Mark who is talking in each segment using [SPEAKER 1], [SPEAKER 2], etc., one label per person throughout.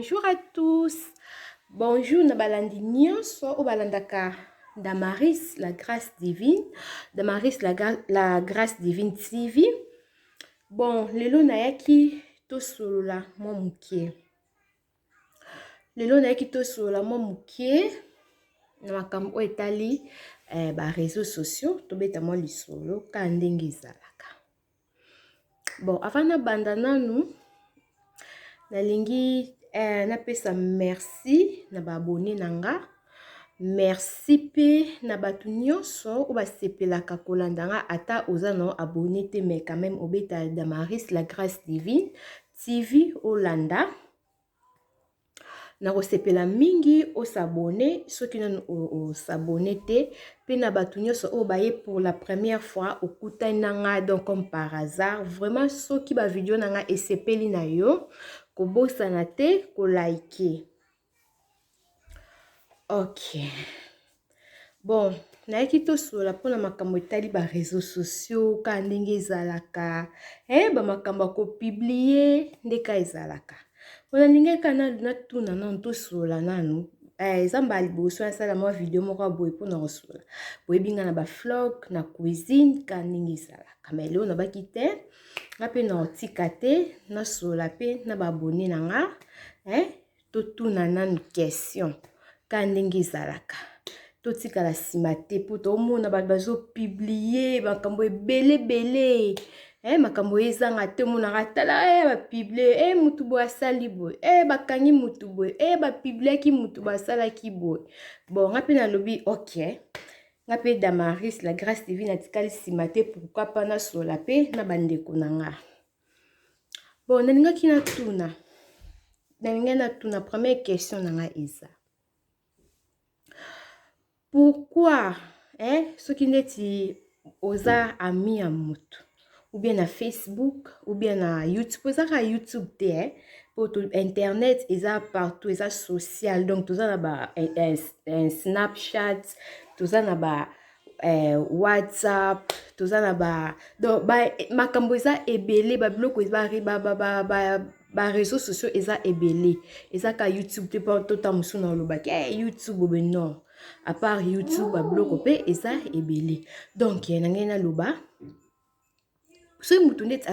[SPEAKER 1] Bonjour à tous. Bonjour Nabalandi Nyonso au balandaka Damaris la grâce divine. Damaris la grâce divine TV. Bon, lelo nayaki to solola mo mukie. Lelo nayaki to solola mo mukie. Na makambo etali ba réseaux sociaux to beta mo lisolo ka ndenge ezalaka. Bon, avant na banda nanu nalingi napesa merci na ba abonné nanga. Merci pe na batu nyonso o basepelaka kolanda nga ata oza no abonné te mais quand même obeta Damaris la grâce divine TV Olanda. Na kosepela mingi o s'abonner soki nanu o s'abonner te pe na batu nyonso o baye pour la première fois okuta nanga donc comme par hasard vraiment soki ba video nanga esepeli na yo ko bosana te ko like. OK. Bon, naiki to sola pona makambo etali ba réseaux sociaux ka ndenge ezalaka. Ba makambo ko publier ndeka ezalaka. Pona ndenge kana na tuna na to sola nanu. Ezamba liboso na sala mo video moko boye pona kosola. Boye binga na ba vlog na cuisine ka ndenge ezalaka. Mais leo na bakite na pe na otika te na sola pe na ba abonné nanga. To tuna nanu question ka ndenge ezalaka. To tika la simate po to mona ba bazo publier makambo ebele. Makambo ezanga te mona ratala ba publier mutu bo asali boy bakangi mutu boy ba publier ki mutu ba sala ki boy. Bon ngapi na lobi OK. Ngapi Damaris la grâce divine atikali simate pourquoi pas na sola pe na bandeko nanga. Bon naninga kina tuna. Naninga na tuna première question nanga eza. Pourquoi soki ndeti oza ami ya mutu ou bien na Facebook ou bien na YouTube ozaka YouTube te pour internet eza partout eza social donc toza na ba Snapchat toza na ba WhatsApp toza na ba donc ba makambo eza ebele ba biloko ba réseaux sociaux eza ebele eza ka YouTube te pour tota musu na lobaki YouTube be non. À part YouTube, blog opé et ça est belé. Donc, il y a un loba. Ce mouton net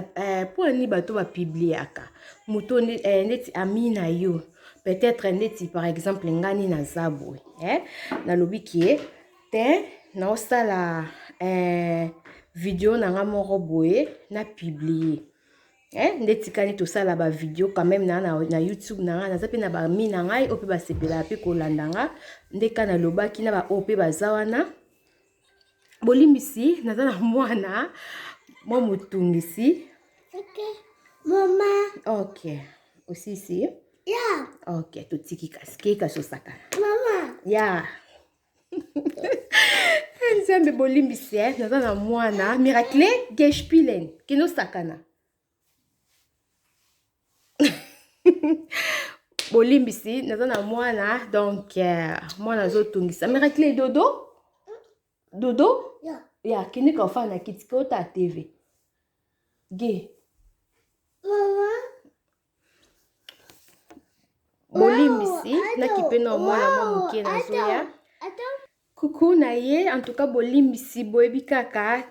[SPEAKER 1] pour un bateau va publier aka. Mouton net ami na yo. Peut-être net par exemple ngani na zabo. Na lobi qui est te na osala vidéo na nga moko boye na publier. Ndeti kani to sala ba video quand même na YouTube na zape na ba mi na ngai ope ba sepela pe ko landanga ndeka na lobaki na ba ope bazawana bolimbisi naza na mwana mo mutungisi. OK mama. OK aussi ici. Yeah. OK to tiki kaske ka sosaka mama. Yeah. Nzambe bolimbisi naza na mwana miracle gespielen kino sakana. Bolimbisi naza na mwana donc mwana zo tungisa miracle dodo ya kini ka fa na kiti ko ta TV ge mama bolimbisi na kipena mwana mo mukie na zoya kuku na ye en tout cas bolimbisi boyebi kaka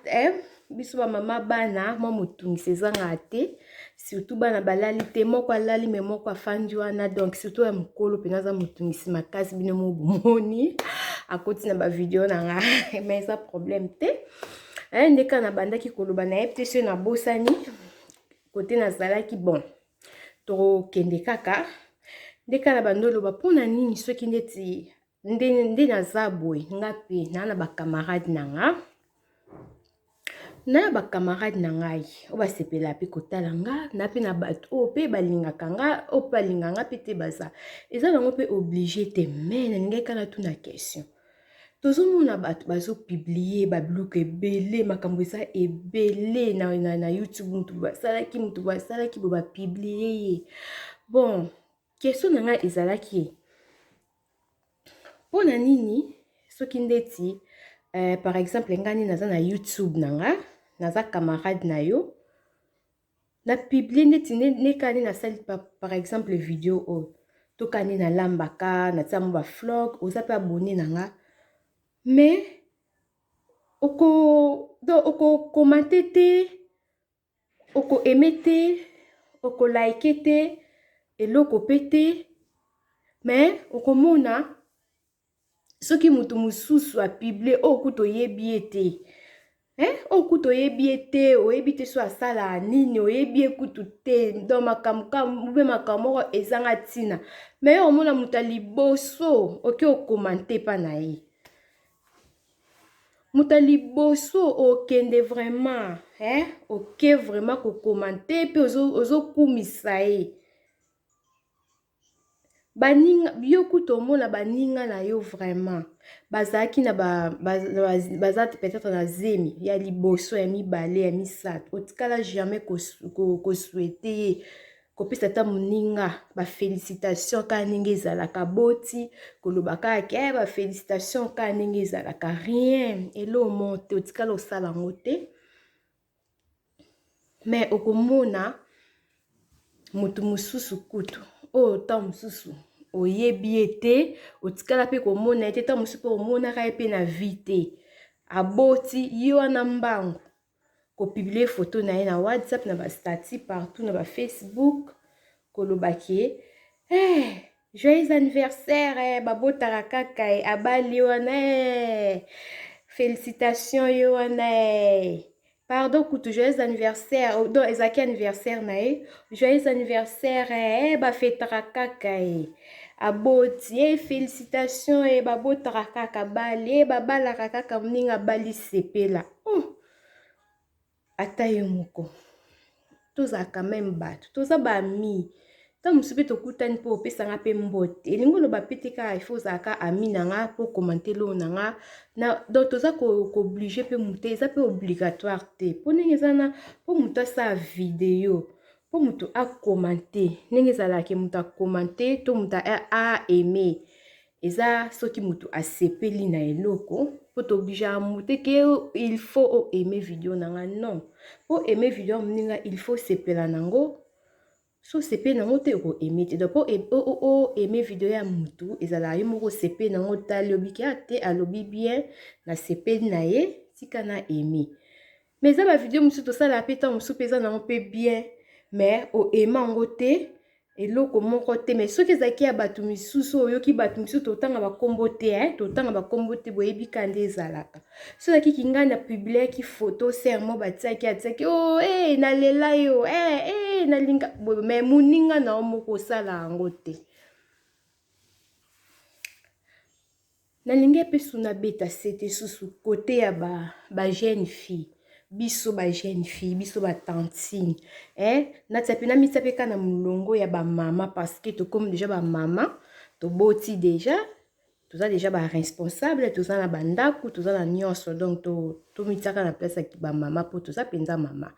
[SPEAKER 1] biso ba mama bana mo mutungisa ezanga te surtout bana balali te moko alali mais moko afandi wana donc surtout ya mukolo pe naza mutungisi makasi bino mo bomoni akoti na ba video na nga mais ça problème te ndeka na bandaki koloba na ye peut-être na bosani côté na zalaki bon to kende kaka ndeka na bandolo ba pona nini soki ndeti nde na zaboy ngapi na ba camarade nanga na ba camarade na ngai o ba sepela pe kotala nga na pe na bato o pe balingaka nga o palinga nga pe te baza eza nango pe obligé te mais na ngai kana tuna question tozomona bato bazo publier ba blog ebele makambo eza ebele na YouTube mutu basalaki bo ba publier bon question na ngai ezalaki pona nini soki ndeti par exemple ngani naza na YouTube nanga naza camarade na yo na publier neti nekani na sali par exemple vidéo tokani na lambaka na tia mo ba vlog oza pe abonné na nga mais oko commenter te oko aimer te oko like te eloko pe te mais okomona soki mutu mususu apiblie okuta oyebi ete okuta oyebi ete oyebi te so asala nini oyebi ekutu te do makambo moko ezanga ntina mais omona mutu liboso oke okomante pa na ye mutu liboso okende vraiment oke vraiment kokomante pe ozokumisa ye baninga yo kuta omona baninga na yo vraiment bazalaki na baza peut-être na zemi ya liboso ya mibale ya misato otikala jamais kosouete ye kopesa ta moninga bafélicitation kaka ndenge ezalaka boti koloba kaka bafélicitation kaka ndenge ezalaka rien elomo te otikala osala yango te mais okomona mutu mususu kutu oyo ta mosusu oyebi ete otikala pe komona ete ta mosusu pe omonaka ye pe na vie te aboti ye wana mbangu kopiblie foto na ye na WhatsApp na bastati partout na bafacebook kolobaki joyeux anniversaire babotaka kaka abali wana félicitations ye wana pardon kutu joyeux anniversaire donc ezaki anniversaire na ye joyeux anniversaire bafetaka kaka aboti félicitations babotaka kaka bali babalaka kaka moninga bali sepela ata yo moko tozalaka même bato toza bami ta mosusu mpe tokutani mpo opesanga mpe mbote elingi oloba pe te kaka ifo ozalaka ami na nga mpo komante loo na nga donc toza kooblige mpe motu eza mpe obligatoire te mpo ndenge eza na mpo motu asala video mpo motu akomante ndenge ezalaki motu akomante to motu aime eza soki motu asepeli na eloko mpo tooblige motu ke il faut oaime video na nga non mpo aime video moninga il faut sepela nango so sepe nango te oko aime te donc po aime video ya mutu ezala yo moko sepe nango ta lobi ke te alobi bien na sepe na ye tika na aime mais eza ba video musu to sala pe ta musu peza nango pe bien mais o aime ngo te eloko moko te mais soki ezaki ya bato misusu oyoki bato misusu totanga bakombo te totanga bakombo te boyebi kande ezalaka so ezaki kinga na publiaki photo serment batiaki atiaki nalela yo nalinga mais moninga na moko osala yango te nalingi mpe suna beta sete susu kote ya ba jeune fille biso ba jeune fille biso ba tantine natia pe na mitia pe kana mulongo ya ba mama parce que tokomi déjà ba mama toboti déjà toza déjà ba responsable toza na bandaku toza na nyonso donc to mitiaka na place ya ba mama po toza penza mama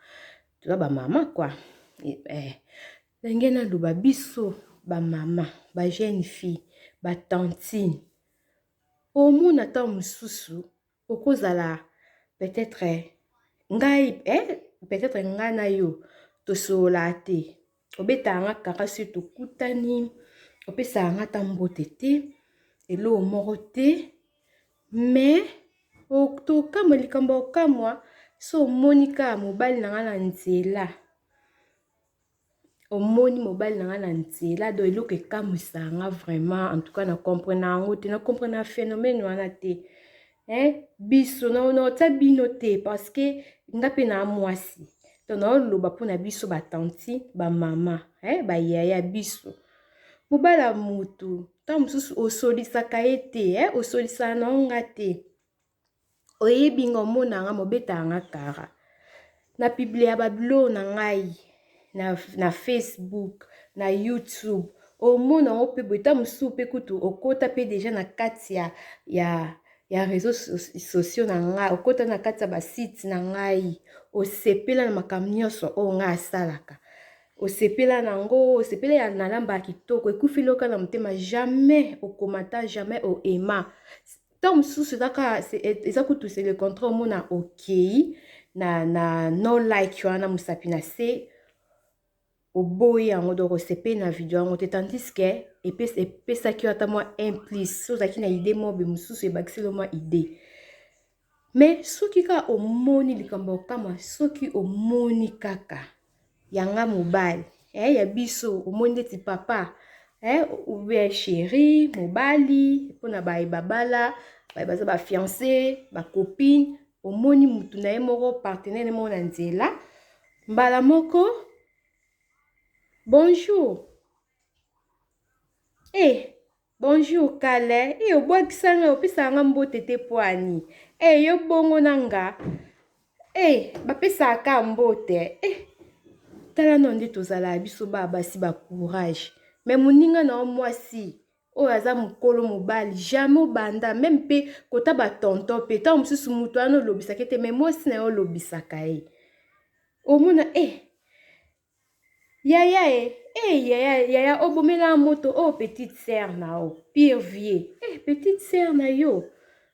[SPEAKER 1] toza ba mama quoi ndenge na loba biso ba mama ba jeune fille ba tantine omona ta mosusu okozala peut-être ngai peut-être ngai na yo tosola te obetanga kaka si tokutani opesanga ta mbote te elo moko te mais tokamwa likambo okamwa so omonika mobali na nga na nzela omoni mobali na nga na nzela do eloko ekamwisanga vraiment en tout cas na comprendre yango te na comprendre phénomène wana te biso na tia bino te parce que nga pe na mwasi to na oloba mpona biso batanti bamama bayaya biso mobala mutu ta mosusu osolisaka ye te osolisaka na nga te oyebi nga omonanga mobetanga kara na biblia babilo na ngai na Facebook na YouTube omona ngo pe boita mosusu pe kutu okota pe déjà na kati ya réseaux sociaux na ngai okota na kati ya basite na ngai osepela na makambo nyonso oyo ngai asalaka osepela nango osepela ya na lamba ya kitoko ekufi loka na motema jamais okomata jamais oema ta mosusu eza kutu c'est le contraire omona okei na no like wana mosapi na se oboyi yango donc osepe na video yango te tandis que epesaki yo ata mwa implice so ozalaki na idée mobe mosusu ebakiseli yo mwa idée mais soki kaka omoni likambo okama soki omoni kaka yanga mobali ya biso omoni ndeti papa oubien chéri mobali mpona babala baza bafiancé bacopine omoni mutu na ye moko partenaire moko na nzela mbala moko bonjour bonjour kale obwakisanga opesanga mbote te poani yo bongo nanga bapesaka mbote tala no nde tozala biso basi bacourage mais moninga na mwasi oyo aza mokolo mobali jamais obanda même mpe kota batonton mpe ntango mosusu moto wana olobisaka te mais mwasi na ye olobisaka ye omona yaya obomela moto petite sœur na o pire vie petite sœur na yo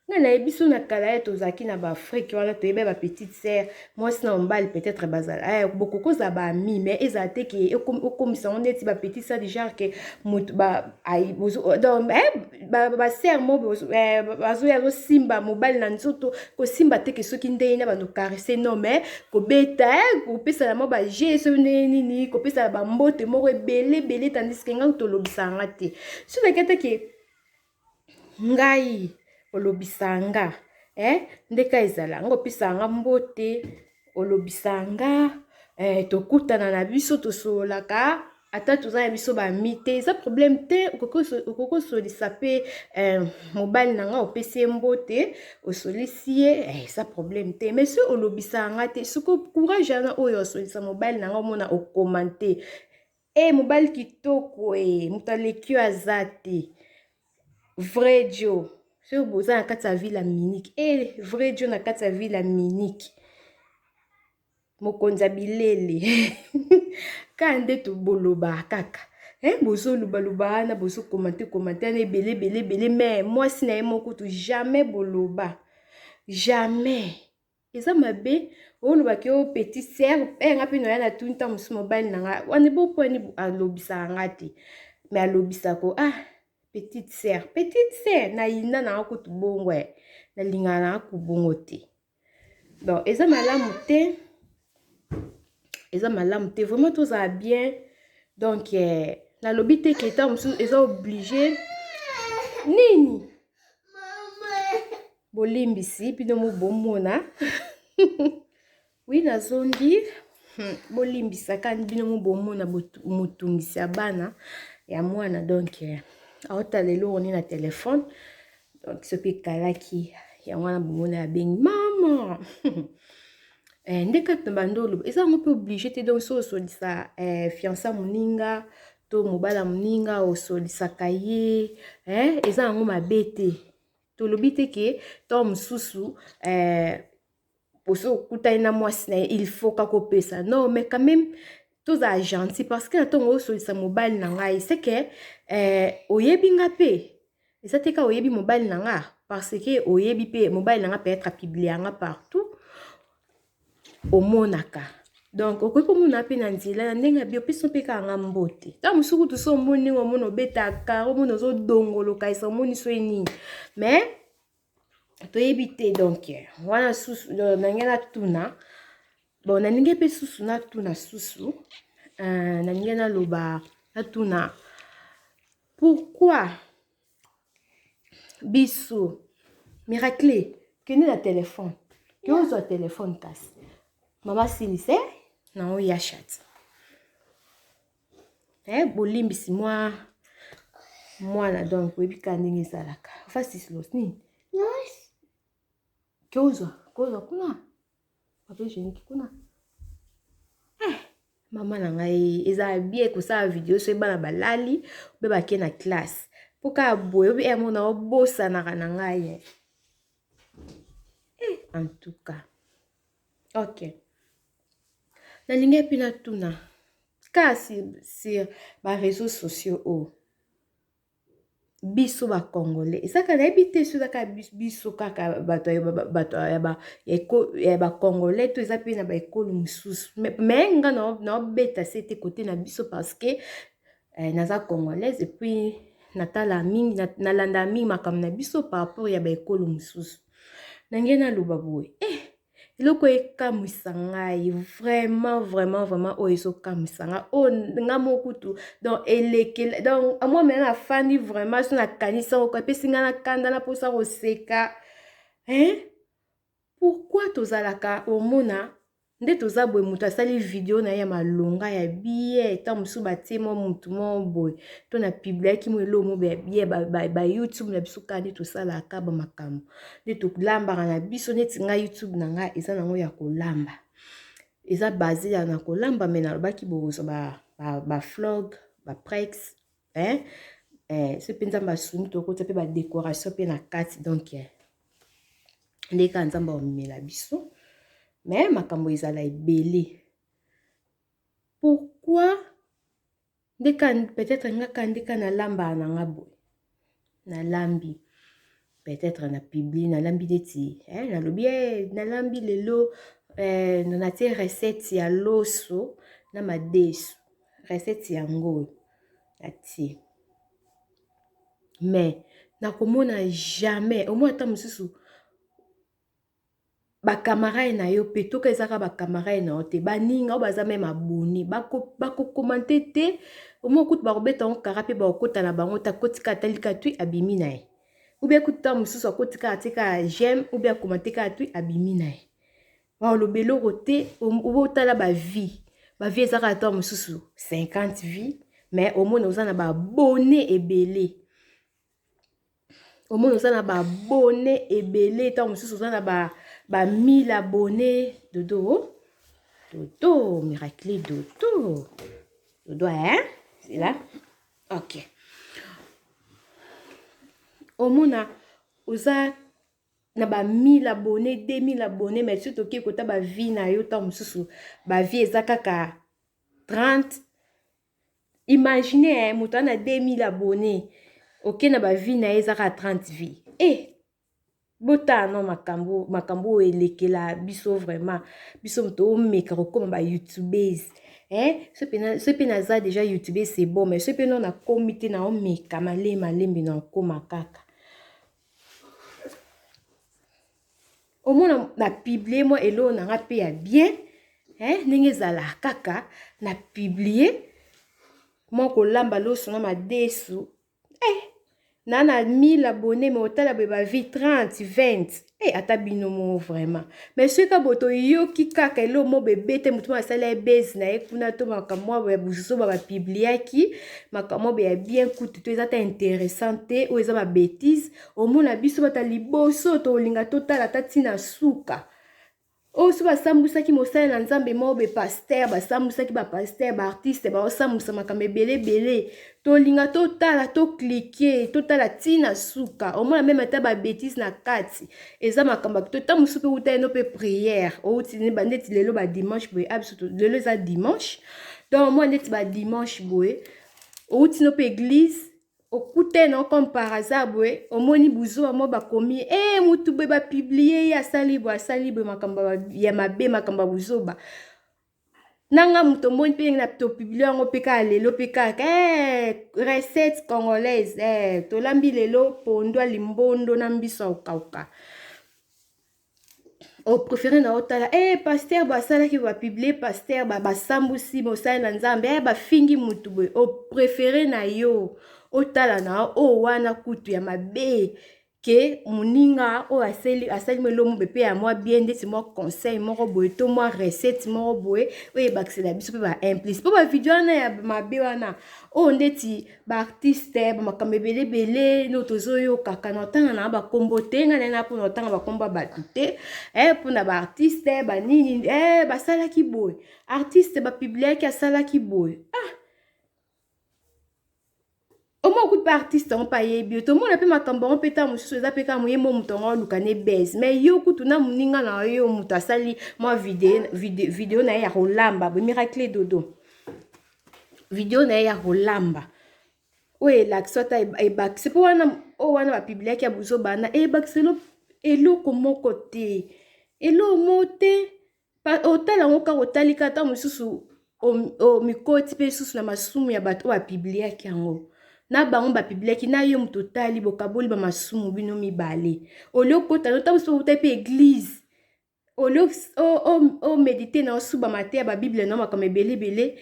[SPEAKER 1] nga nayebi so na kala ye tozalaki na baafrike wana toyebi bapetite sœur mwasi na mobali peut-être bazala bokokozala baami mais ezala te ke okomisa ngo neti bapetite sœur du genre ke moto basœur mo bazoya azosimba mobali na nzoto kosimba te ke soki ndenge na bando caresse non mais kobeta kopesala mo baje so ndenge nini kopesala bambote moko ebele tandis ke ngai tolobisanga te so nakete ke ngai olobisanga ndeka ezala ngo pisanga mbote olobisanga tokutana na biso tosololaka ata toza na biso bami te eza problème te okokosolisa pe mobali nanga opesi mbote osolisi ye eza problème te mais so olobisanga te soko courage ana oyo osolisa mobali nanga omona okomante mobali kitoko moto aleki oyo aza te vrai Joe so boza na kati ya ville ya Munich vrai Joe na kati ya ville ya Munich mokonzi ya bilele ka nde toboloba kaka bozolubaluba wana bozokomante wana ebele mais mwasi na ye moko to jamais boloba jamais eza mabe olobaki o petit sœur nga mpe noya na tuni ntango mosusu mobali nanga wana boponi alobisaka nga te mais alobisako petite sœur na yinda na kutu bongo na lingana na kubongo te bon eza malamu te vraiment tozala bien donc na lobi te ke ta musu eza obligé nini bolimbisi pino mo bomona oui nazondi bolimbisa kandi bino mo bomona motungisi ya bana ya mwana donc aota lelo on na téléphone donc soki kalaki ya mwana bomona ya bengi mama ndeka tambandolo eza ngo pe obligé te donc so solisa fiança moninga to mobala moninga osolisaka ye eza ngo mabe te tolobi te ke to mosusu oso kutani na mwasi na il faut kakopesa non mais quand même toza gentil parce que na tongo osolisa mobali na ngai c'est que oyebi nga pe eza te ka oyebi mobali na nga parce que oyebi pe mobali na nga peut-être publier nga partout omonaka donc okoki komona pe na nzela na ndenge ya biopesi mpe kaka nga mbote ta mosuku to so omoni ndenge omona obetaka omona ozodongoloka esa omoni so nini mais toyebi te donc wana susu nange natuna bon naninge mpe susu natuna susu naninge naloba natuna pourquoi biso miracle kende na téléphone ke ozwa téléphone kasi mama silise na oya chat bolimbisi mwana donc oyebi ka ndenge ezalaka fasislos nini ke ozwa kuna pape jeniki kuna mama na ngai eza bien kosala video so ebana balali mpe bake na classe mpo kaka boye obi mona obosanaka na ngai en tout cas ok nalingi mpe natuna ka sur baréseaux sociaux biso ba congolais ezaka nayebi te so ezaka biso kaka bato ya ba congolais to eza pe na ba ekolo mosusu mais nga naobeta se te kote na biso parce que naza congolaise et puis natala mingi nalanda mingi makambo na biso par rapport ya ba ekolo mosusu nange naloba boye eloko ekamwisa ngai vraiment oyo ezokamwisa ngai oyo nga mokutu donc elekele donc moi mena nafandi vraiment so nakanisa oko epesi ngai nakanda na mposa koseka pourquoi tozalaka omona nde toza boye moto asali video na ye ya malonga ya biye ta mosusu batie mwa mutu mwa boye to na publiaki mo elo mo biye ba YouTube na biso kaka nde tosalaka bamakambo nde tolambaka na biso neti ngai YouTube na ngai eza nango ya kolamba eza base ya na kolamba me nalobaki bozwa ba vlog ba prex so mpe nzambe asuni tokota mpe badécoration mpe na kati donc nde kaka nzambe omemela biso mais makambo ezala ebele pourquoi ndeka peut-être ngaka ndeka nalamba na nga boye nalambi peut-être na publie nalambi neti nalobi nalambi lelo natie recette ya loso na madesu recette yango natie mais nakomona jamais au moins ata mosusu bakamarade na yo pe toka ezaka bakamarade na yo te baninga oyo baza meme aboni bakokomante te omo kutu bakobeta ngo kara mpe bakokota na bango takotika atalika tui abimi na ye ubie kuta mosusu akotika atika j'aime ubie akomante kaka tui abimi na ye baoloba eloko te obotala bavie ezaka ata mosusu 50 vie mais omona oza na babone ebele omona oza na babone ebele ta mosusu oza na ba 1000 abonnés Dodo Miracle Dodo c'est là ok omona oza na ba 1000 abonnés 2000 abonnés mais surtout ki kota ba vie na yo ta mosusu ba vie eza kaka 30 imaginez moto na 2000 abonnés ok na ba vie na eza kaka 30 vie bota no makambo elekela biso vraiment biso moto omeka kokoma ba youtubers ce pe naza déjà youtubers c'est bon mais ce pe non na komité na omeka malembe na koma kaka omona na publier moi elo na nga pe ya bien ndenge ezala kaka na publier moi kolamba loso na madesu nana 1000 abonnés mais otala be ba vie 30 20 ata binomo vraiment mais ce ka boto yoki kaka elo mo bebete mutu asala base na ekuna to makamwa ya buso ba publiaki makamwa be ya bien kutu to ezata intéressante o eza ba bêtise omona biso bata liboso to linga totala tatina suka so basambusaki mosala na nzambe mo be pasteur basambusaki ba pasteur ba artiste ba osambusa makambo ebele tolinga totala to cliquer totala tina suka omona même ata ba bêtise na kati eza makambo tota musu pe uta eno pe prière outi ne bandeti lelo ba dimanche boye absolument lelo eza dimanche donc moi ndeti ba dimanche boye outi no pe église okute no comme par hasard boye omoni buzo mo bakomi mutu boye ba publier asali boye makambo ya mabe makambo buzoba nanga muto moni pe na to publier ngo pe ka lelo pe ka recette congolaise tolambi lelo pondo limbondo na mbiso okauka o préféré na otala pasteur basala ki ba publier pasteur basambusi mosala na nzambe bafingi mutu boye o préféré na yo otala na wana kutu ya mabe ke muninga o asali melomo bepe ya moi bien ndeti moi conseil moko boye to moi recette moko boye oye bakisela biso pe ba implice po ba video wana ya mabe wana o ndeti ba artiste ba makambo ebele no tozoyo kaka na tanga na ba kombo tenga na po na tanga ba kombo ba te po na ba artiste ba nini basala ki boye artiste ba publier ki asala ki boye Omo coup de artiste on paye bio to mo na pe makambo on peta mususu eza peka moye mo mutongo lukane base mais yo kutu na muninga na yo mutu asali moi vidéo na ya rolamba bo Miracle Dodo video na ya rolamba oye l'action ta ebak c'est pour wana o wana ba biblia ki abuzo bana ebak selo eloko moko te elo mote pa otala ngoka otali kata mususu o mikoti pe susu na masumu ya bato ba biblia ki yango na bango ba biblia ki na yo muto tali bokaboli ba masumu bino mibale olio kota no tabuso uta pe église olio o méditer na osuba mate ya ba bible na makama ebele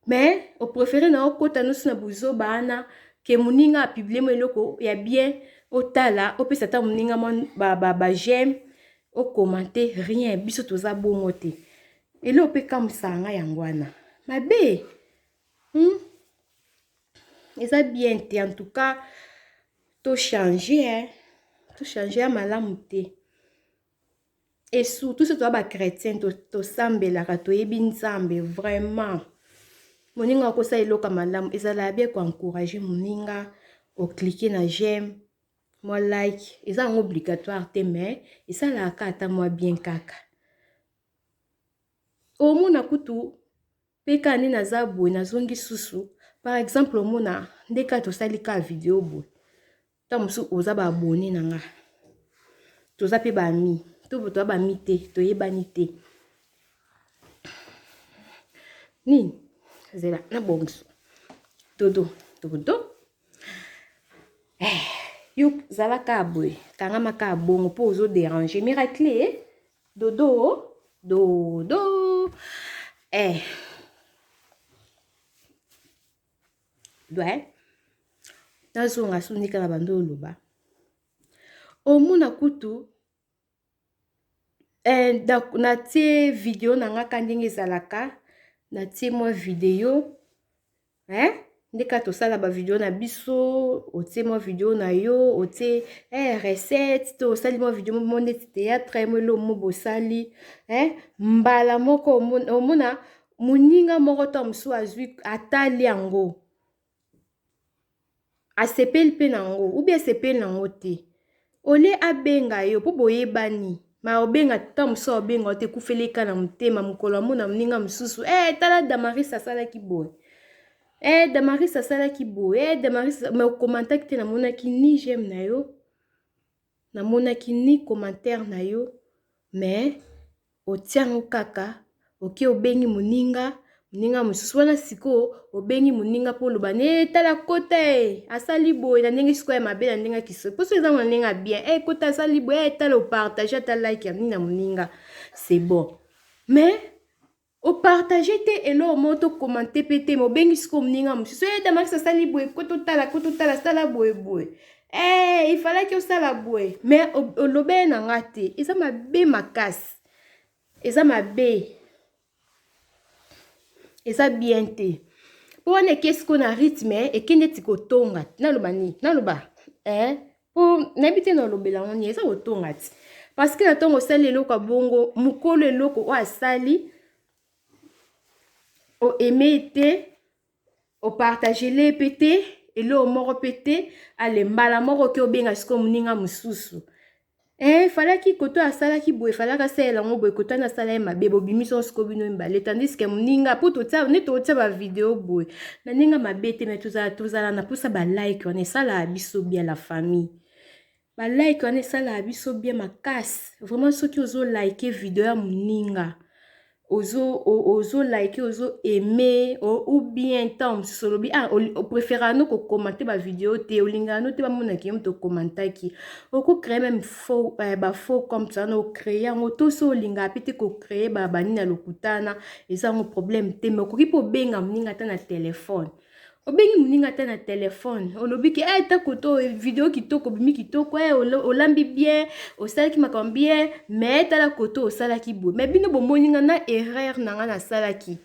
[SPEAKER 1] mais au préféré na okota no suna buzo bana ke muninga publier mo eloko ya bien otala opesa ta muninga ba j'aime o commenter rien biso toza bongo te elo pe kamusanga yangwana mabe eza bien te en tout cas to changer à malamu te et surtout si tu as ba chrétien to sambelaka toyebi nzambe vraiment moninga okosa eloka malamu ezala bien ko encourager moninga o cliquer na j'aime moi like eza obligatoire te mais esalaka ata moi bien kaka omona kutu peka ni naza boye nazongi susu par exemple omona ndeka tosali ka video boye ta musu oza ba abonné nanga toza pe ba ami to boto ba mi te toyebani te ni zela na bongso dodo yo zala ka boye kanga maka bongo po ozo déranger miracle dodo doit nazonga sunika na bando loba omuna kutu na tie video nanga kandenge zalaka na tie moi video ndeka tosala ba video na biso otie moi video na yo otie recette to osali moi video mo neti théâtre mo lo mo bosali mbala moko omona muninga moko to musu azwi atali yango asepeli pe nango ou bien asepeli nango te ole abenga yo po boyebani ma obenga ta musu obenga te kufeleka na mutema mukolo mona muninga mususu tala Damaris asalaki boye Damaris asalaki boye Damaris me commentaire te namonaki ni j'aime na yo namonaki ni commentaire na yo mais otiango kaka oke obengi muninga mususu wana siko obengi muninga po loba ne tala kota asali boye na ndenge siko ya mabe na ndenge kiso poso eza na ndenge bien kota asali boye tala partager ta like ya na muninga c'est bon mais o partager te elo moto commenter pete mo bengi siko muninga mususu Damaris asali boye koto tala sala boye il fallait que osala boye mais olobe na ngate eza mabe makasi eza mabe eza bien te po wana qu'est-ce qu'on a rythme ekende tikotonga naloba po nabite na lobela ngoni eza otonga ti parce que na tongo sali eloko bongo mukolo eloko o asali o aimer te o partager le pété elo moko pété ale mbala moko ke obenga siko muninga mususu falaki koto asalaki boye falaka sala ngo boye koto na sala ma bebo bimiso siko bino mbale tandis que muninga poto tsa ne to tsa ba vidéo boye na ninga mabete mais tozala na posa ba like on sala biso bien la famille ba like on sala biso bien makasi vraiment soki ozo like vidéo ya muninga ozo like ozo aimer ou bien tant solobi o préfère no ko commenter ba vidéo te olinga no te ba mona ki to commenter ki o ko créer même faux faux comme ça no créer ngo to so olinga pete ko créer ba bani na lokutana eza ngo problème te mais ko ki po benga mninga ta na téléphone obengi muninga ta na téléphone olobi ki ta koto vidéo kitoko bimi kitoko olambi bien osalaki makambo bien mais tala koto osalaki boye mais bino bomoninga na erreur nanga na salaki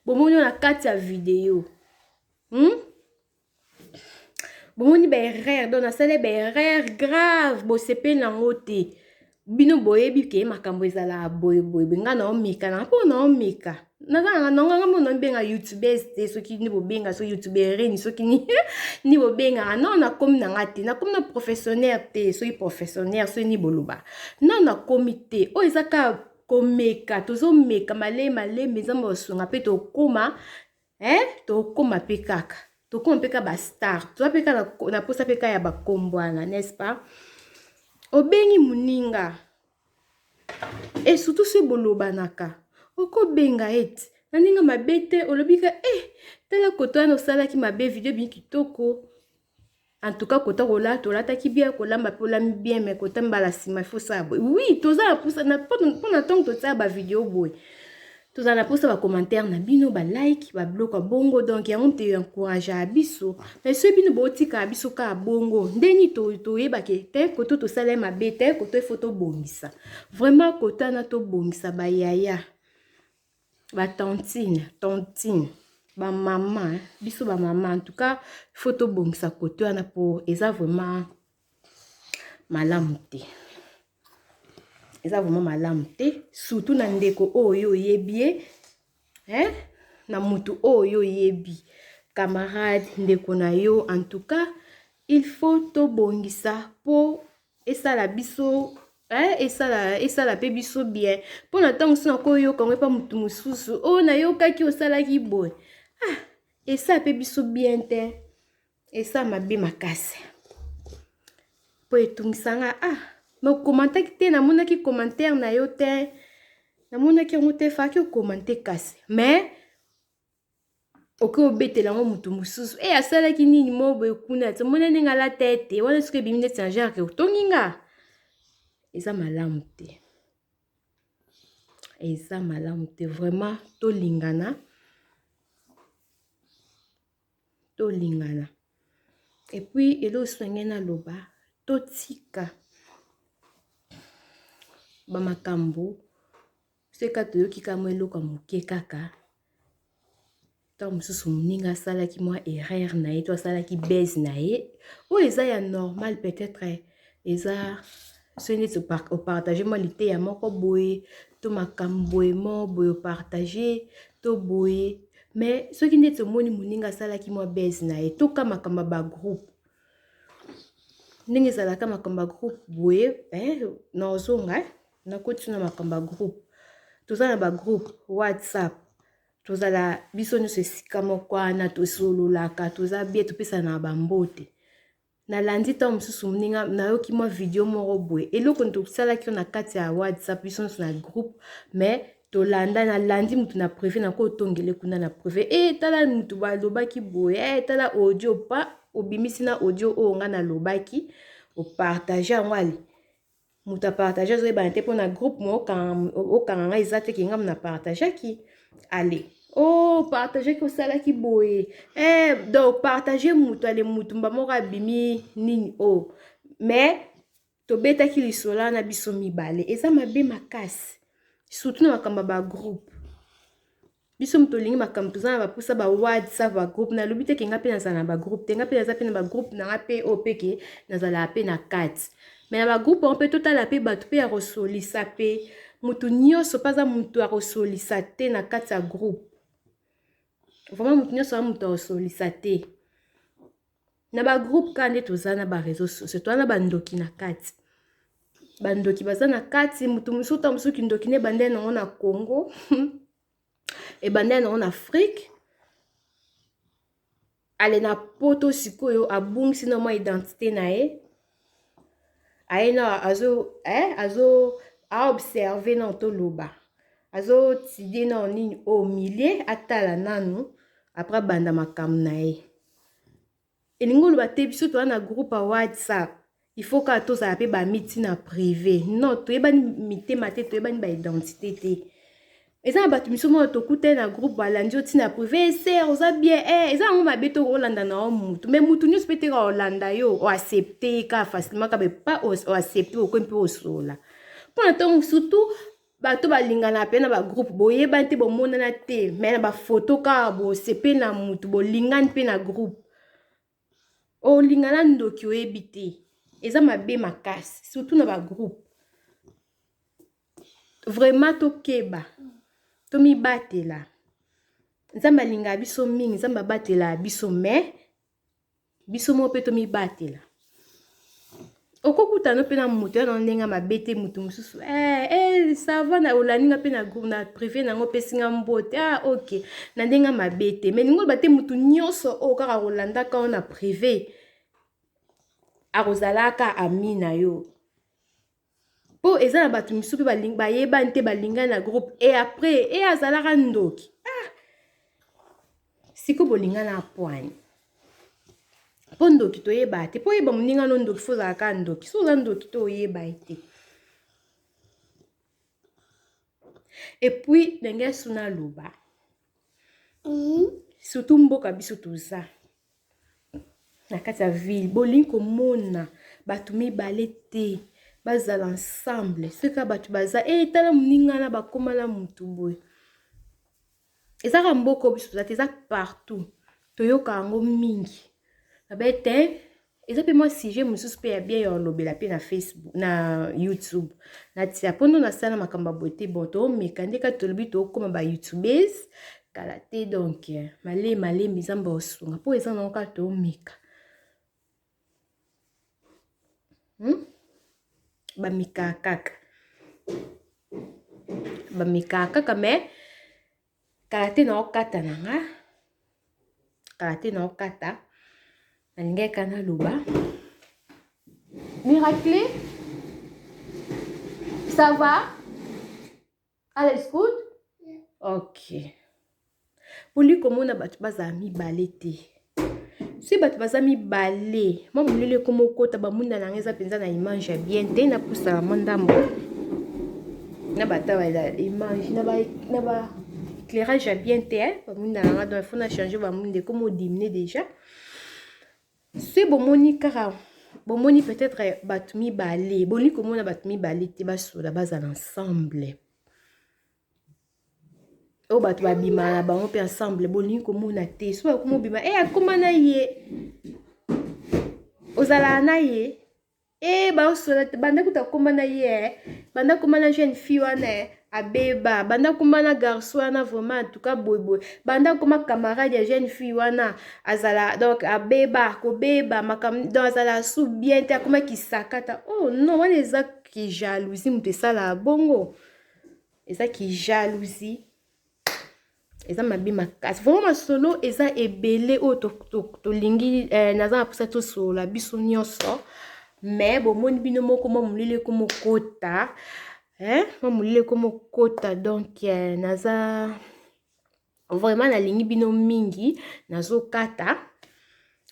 [SPEAKER 1] bomoni na kati ya vidéo bomoni ba erreur donc nasala ba erreur grave bosepeli nango te bino boyebi ke makambo ezala boye benga na omeka na mpo na omeka nazanga nonga mona benga youtubers te soki ni bobenga so youtuber ni soki ni bobenga non na komi na ngati na komi na professionnel te soki professionnel so ni boloba non na comité o ezaka komeka tozo meka male eza mosunga pe tokoma tokoma pe kaka toko mpeka ba star to peka na posa peka ya ba kombwana n'est-ce pas obengi muninga et surtout se bolobanaka oko benga eti na ninga mabete olobika tala koto na osala ki mabe video bien kitoko en tout cas kota kola tolata ki bien kolamba pola bien mais kota mbala sima faut ça oui toza na posa na pona tant to tsa ba video boy toza na posa ba commentaire na bino ba like ba bloka bongo donc ya on te encourager abiso mais ce bino botika abiso ka bongo ndeni to yeba ke te koto to sala mabe te koto photo bongisa vraiment kota na to bongisa ba yaya ba tontine ba maman biso ba maman en tout cas photo bongisa koto na po eza vraiment malamu te eza vraiment malamu te surtout na ndeko oyo yebi na mutu oyo yebi camarade ndeko na yo en tout cas il faut to bongisa po esala biso esala pe biso bien po na tango sina koyo kangwe pa mutu mususu na yo kaki osala ki boy esa pe biso bien te esa mabe makasi po etungisanga mais commentaire te na mona ki commentaire na yo te na mona ki ngote fa ki commenter kasi mais oko betela ngo mutu mususu asala ki nini mobo ekuna te mona ninga la tete wana suke bimine tsanger ke utonginga eza malamu te vraiment tolingana et puis elo swenge na loba totika ba makambo seka toyoki kamwe eloko moke kaka ta mususu muninga sala ki moi erreur na ye to sala ki baisse na ye eza ya normal peut-être eza sene to partager moi lité ya moko boye to makambo mo boye partager to boye mais ce qui n'est moni muninga sala ki moi baisse na ye to ka makamba ba groupe ndenge ezalaka makamba groupe boye na ozonga na koti na makamba groupe toza na ba groupe WhatsApp tozala biso nyonso esika moko wana tosololaka toza bien topesa na bambote na landi ta mosusu mninga nayoki mwa video moko boye eloko tosalaki na kati ya WhatsApp biso nyonso na groupe mais tolanda na landi mutu na privé na ko tongele kuna na privé tala mutu balobaki boye tala audio pa obimisi na audio nga na lobaki o partager ngwali mutu a partager zo ba te pona groupe mo okanga ezate ki ngam na partager ki allez partager ko sala ki boye donc partager mutu ale mutu mba moko abimi nini mais to beta ki lisola na biso mibale eza mabe makasi surtout na makamba ba groupe biso mtolingi makambo tozana bapusa ba WhatsApp ba groupe na lobi te kenga pe nazala na ba groupe te nga pe naza pe na ba groupe na pe opeke nazala pe na kati mais na ba groupe on peut totala pe bato pe ya kosolisa pe mutu nyonso paza mutu ya kosolisa te na kati ya groupe vraiment mutu nyonso ya mutu ya kosolisa te na ba groupe kande tozana ba réseaux sociaux toana bandoki na kati bandoki baza na kati mutu musuta musuki ndoki ne bande na na Congo et bande na Afrique ale na poto sikoyo abungisi na mwa identité na ye aena azo observer na toloba azo tide na nini au milieu atala nanu après banda makam na ye elingo loba te biso to na groupe à WhatsApp il faut que to ça pe ba mitina privé non to yeba ni mitema te to yeba ni ba identité te eza ba tumiso mo to kute na groupe balandi otina privé c'est oza bien eza ngo mabeto olanda na mutu mais mutu nyos pete ka olanda yo o accepter ka facilement ka be pas o accepter o kwempe o sola pour tant surtout bato balingana pe na ba groupe boyeba te bomonana te mais na ba photo ka bo sepe na mutu bolingani pe na groupe o lingana ndoki oyebi te eza mabe makasi surtout na ba groupe vraiment to keba to mi batela nzamba linga biso mingi nzamba batela biso mais biso mo pe to mi batela okokuta no pena moto na ndenga mabete mutu mususu ça va na olaninga pena groupe na privé nango pesinga mbote ok na ndenga mabete mais ningo bate mutu nyonso o kaka rolanda ka na privé akozalaka ami na yo po eza na batu misusu pe bayeba nte balinga na groupe et après azalaka ndoki siko bolinga na poani po ndoki toyeba te po yeba moninga no ndoki fo ozalaka ndoki so oza ndoki to oyeba ete et puis ndenge suna loba surtout mboka biso toza na kati ya ville bolingi komona batu mibale te bazala ensemble seka batu baza tala moninga na bakoma na mutu boye ezaka mboka biso toza te eza partout toyoka yango mingi abete eza pe moi sujet mususu pe ya bien ya olobela pe na Facebook na YouTube na tia pondo na sala makamba bote bon to meka ndeka tolobi to koma ba YouTubers kala te donc male mizamba osunga po eza na ka to meka ba mika kaka mais kala te na okata nanga kala te na okata nalinga kana loba Miracle ça va à l'écoute ok poli komona batu baza mibale te si batu baza mibale mwa mulele komo kota bamunda nanga eza penza na image ya bien te na pusa na mondambo na bata ba image na ba éclairage ya bien te bamunda nanga donc il faut na changer bamunde comme diminuer déjà si bomoni kaka bomoni peut-être batu mibale boni komona batu mibale te basola bazala ensemble o batu babima na bango pe ensemble boni komona te so akomo bima akoma na ye ozala na ye ba osola banda kuta koma na ye banda koma na jeune fille wana abeba banda koma na garçon wana vraiment en tout cas boy banda koma camarade ya jeune fille wana azala donc abeba kobeba makam donc azala sou bien te akoma kisakata oh non wana eza ki jalousie mutu esala bongo eza ki jalousie eza mabe makasi vraiment masolo eza ebele o tolingi naza na posa tosolola biso nyonso mais bomoni bino moko mwa molele komo kota mwa molele komo kota donc naza vraiment nalingi bino mingi nazokata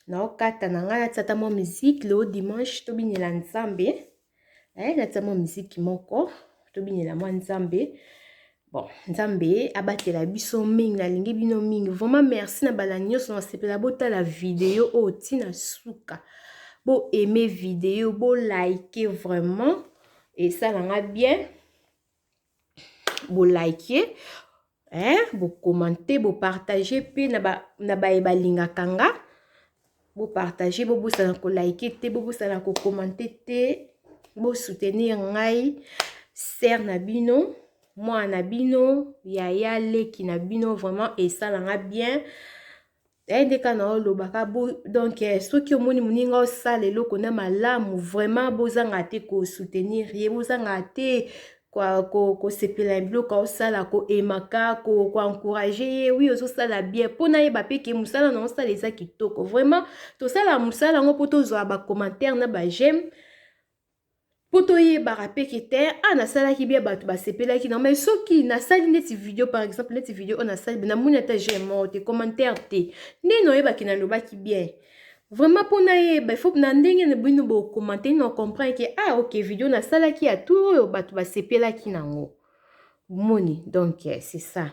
[SPEAKER 1] naokata na ngai natata mwa musique leo dimanche tobinela nzambe natata mwa musique moko tobinela mwa nzambe bon nzambe abatela biso mingi nalingi bino mingi vraiment merci na bala nyonso nasepela botala video oyo ntina suka bo aimer vidéo bo like vraiment et ça langa bien bo like bo commenter bo partager pe na ba ebalinga kanga bo partager bo bosana ko like te bo bosana ko commenter te bo soutenir ngai sœur na bino moi na bino yaya leki na bino vraiment et ça langa bien ndeka na olobaka donc soki omoni moninga osala eloko na malamu vraiment bozanga te ko soutenir ye bozanga te kosepela biloko osala koemaka koencourage ye oui ozosala bien mpo nayeba pe ke mosala na osala eza kitoko vraiment tosala mosala yango mpo tozwa bacommentaire na bageme mpo toyebaka peke te nasalaki bia bato basepelaki na mais soki nasali neti video par exemple neti video oyo nasali namoni ata j'aime te commentaire te nde noyebaki nalobaki bien vraiment mpo nayeba ifo na ndenge na bino bokomante na comprendre ke ok video nasalaki ya tout oyo bato basepelaki nango moni donc c'est ça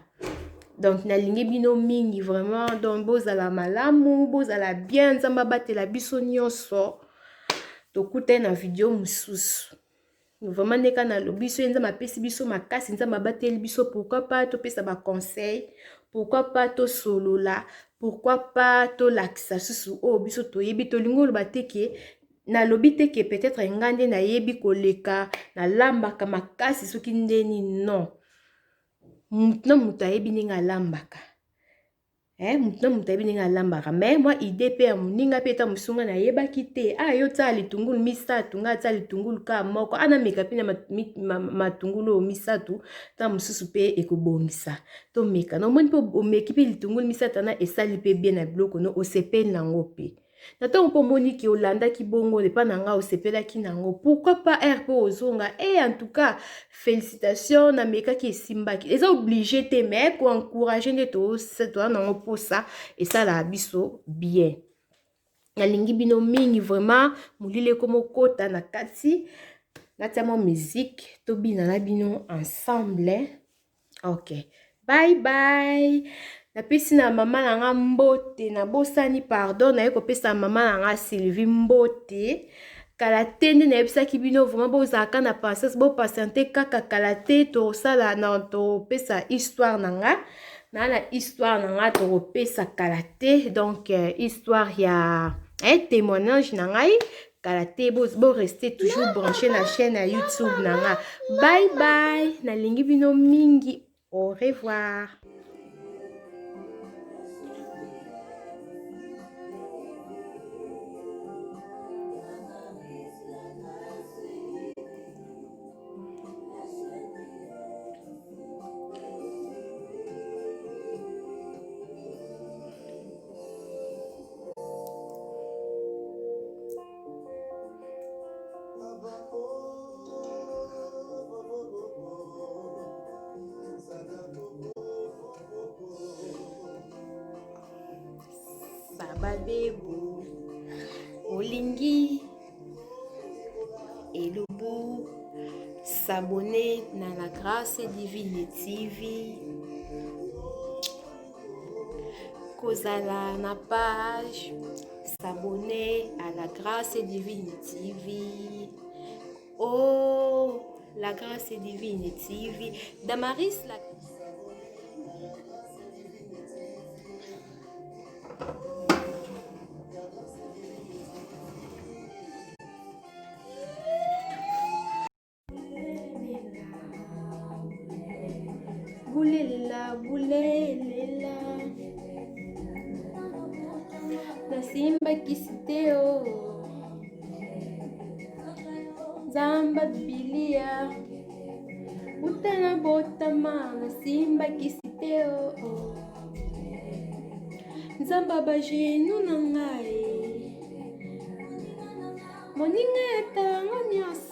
[SPEAKER 1] donc nalingi bino mingi vraiment donc bozala malamu bozala bien nzambe abatela biso nyonso tokuta na video mususu vraiment ndeka na lobiso nzambe apesi biso makasi nzambe abateli biso pourquoi pas topesa ba conseil pourquoi pas to solola pourquoi pas to lakisa susu o biso toyebi tolingo loba teke na lobi teke peut-être ngande na yebi koleka na lambaka makasi soki ndeni non mutu ayebi ninga lambaka Mutu na mutu ayebi ndenge alambaka mais moi idée mpe ya moninga mpe eta mosunga nayebaki te yo tia litungulu misatu nga tia litungulu ka moko anameka mpe na matungulu oyo misatu ta mosusu mpe ekobongisa tomeka na omoni mpe omeki mpe litungulu misatu na esali mpe bien na biloko no osepeli nango mpe na ntango mpo omoni ke olandaki bongo epa na nga osepelaki nango pourquoi pas aire mpe ozonga en tout cas félicitation namekaki esimbaki eza oblige te mais koencourage nde toza nango mposa esalaka biso bien nalingi bino mingi vraiment molile komokota na kati natia mwa musique tobina na bino ensemble ok bye bye napesi na mama na nga mbote nabosani pardon naye kopesa mama na nga Sylvie mbote kala te nde nayebisaki bino vraiment bozalaka na patience bopatiente kaka kala te tosala na topesa histoire na nga na histoire na nga tokopesa kala te donc histoire ya témoignage na ngai kala te bo rester toujours branché na chaîne ya YouTube na nga bye bye nalingi bino mingi au revoir. Babebo olingi elobo s'abonner na la grâce divine TV kozala na page s'abonner à la grâce divine TV oh la grâce divine TV Damaris la bulela nasimba kisiteo zamba bilia utana botama nasimba kisiteo nzamba bajenu na ngai moninga etango nyonso